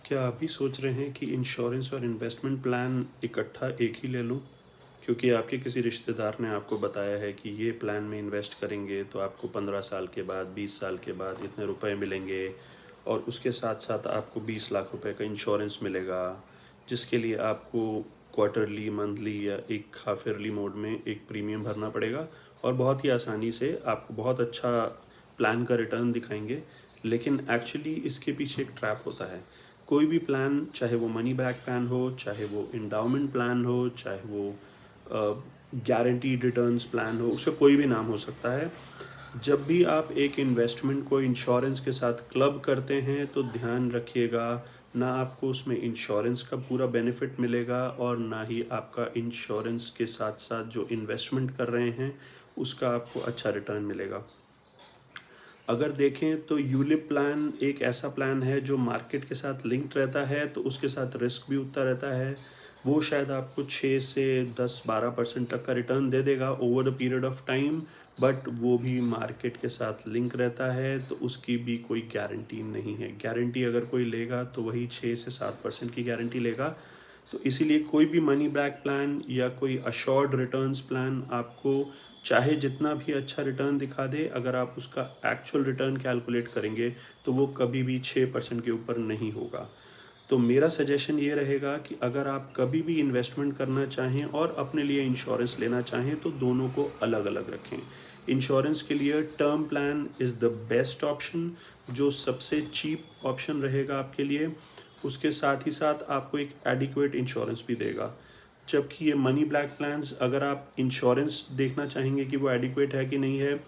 क्या आप भी सोच रहे हैं कि इंश्योरेंस और इन्वेस्टमेंट प्लान इकट्ठा एक ही ले लूं? क्योंकि आपके किसी रिश्तेदार ने आपको बताया है कि ये प्लान में इन्वेस्ट करेंगे तो आपको 15 साल के बाद, 20 साल के बाद इतने रुपए मिलेंगे और उसके साथ-साथ आपको 20 लाख रुपए का इंश्योरेंस मिलेगा, जिसके लिए आपको क्वार्टरली, मंथली या एक हाफ ईयरली मोड में एक प्रीमियम भरना पड़ेगा और बहुत ही आसानी से आपको बहुत अच्छा प्लान का रिटर्न दिखाएंगे। लेकिन एक्चुअली इसके पीछे एक ट्रैप होता है। कोई भी प्लान, चाहे वो मनी बैक प्लान हो, चाहे वो एंडाउमेंट प्लान हो, चाहे वो गारंटीड रिटर्न्स प्लान हो, उसका कोई भी नाम हो सकता है। जब भी आप एक इन्वेस्टमेंट को इंश्योरेंस के साथ क्लब करते हैं तो ध्यान रखिएगा, ना आपको उसमें इंश्योरेंस का पूरा बेनिफिट मिलेगा और ना ही आपका इंश्योरेंस के साथ साथ जो इन्वेस्टमेंट कर रहे हैं उसका आपको अच्छा रिटर्न मिलेगा। अगर देखें तो यूलिप प्लान एक ऐसा प्लान है जो मार्केट के साथ लिंक्ड रहता है, तो उसके साथ रिस्क भी उतना रहता है। वो शायद आपको 6 से 10-12% तक का रिटर्न दे देगा over the period of time, but वो भी मार्केट के साथ लिंक रहता है, तो उसकी भी कोई गारंटी नहीं है। गारंटी अगर कोई लेगा तो वही 6 से 7% की गारंटी लेगा। तो इसीलिए कोई भी मनी बैक प्लान या कोई अश्योर्ड रिटर्न्स प्लान आपको चाहे जितना भी अच्छा रिटर्न दिखा दे, अगर आप उसका एक्चुअल रिटर्न कैलकुलेट करेंगे तो वो कभी भी 6% के ऊपर नहीं होगा। तो मेरा सजेशन ये रहेगा कि अगर आप कभी भी इन्वेस्टमेंट करना चाहें और अपने लिए इंश्योरेंस लेना चाहें तो दोनों को अलग अलग रखें। इंश्योरेंस के लिए term plan is the best option, जो सबसे चीप ऑप्शन रहेगा आपके लिए। उसके साथ ही साथ आपको एक एडिक्वेट इंश्योरेंस भी देगा। जबकि ये मनी ब्लैक प्लान्स, अगर आप इंश्योरेंस देखना चाहेंगे कि वो एडिक्वेट है कि नहीं है,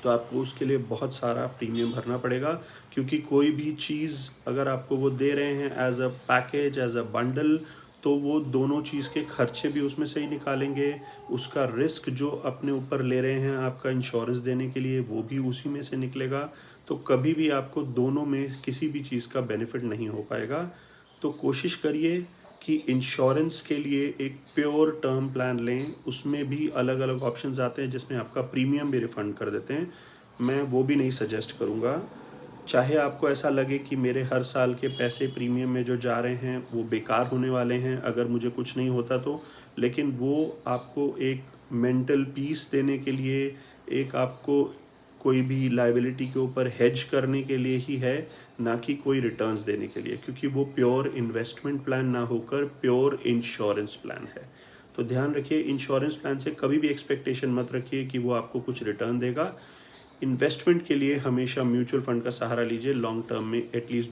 तो आपको उसके लिए बहुत सारा प्रीमियम भरना पड़ेगा। क्योंकि कोई भी चीज़ अगर आपको वो दे रहे हैं as a package, as a bundle, तो वो दोनों चीज़ के खर्चे भी उसमें से ही निकालेंगे। उसका रिस्क जो अपने ऊपर ले रहे हैं आपका इंश्योरेंस देने के लिए, वो भी उसी में से निकलेगा। तो कभी भी आपको दोनों में किसी भी चीज़ का बेनिफिट नहीं हो पाएगा। तो कोशिश करिए कि इंश्योरेंस के लिए एक प्योर टर्म प्लान लें। उसमें भी अलग अलग ऑप्शंस आते हैं जिसमें आपका प्रीमियम भी रिफंड कर देते हैं। मैं वो भी नहीं सजेस्ट करूँगा। चाहे आपको ऐसा लगे कि मेरे हर साल के पैसे प्रीमियम में जो जा रहे हैं वो बेकार होने वाले हैं अगर मुझे कुछ नहीं होता तो, लेकिन वो आपको एक मेंटल पीस देने के लिए, एक आपको कोई भी लायबिलिटी के ऊपर हेज करने के लिए ही है, ना कि कोई रिटर्न्स देने के लिए। क्योंकि वो प्योर इन्वेस्टमेंट प्लान ना होकर प्योर इंश्योरेंस प्लान है। तो ध्यान रखिए, इंश्योरेंस प्लान से कभी भी एक्सपेक्टेशन मत रखिए कि वो आपको कुछ रिटर्न देगा। इन्वेस्टमेंट के लिए हमेशा म्यूचुअल फंड का सहारा लीजिए लॉन्ग टर्म में, एटलीस्ट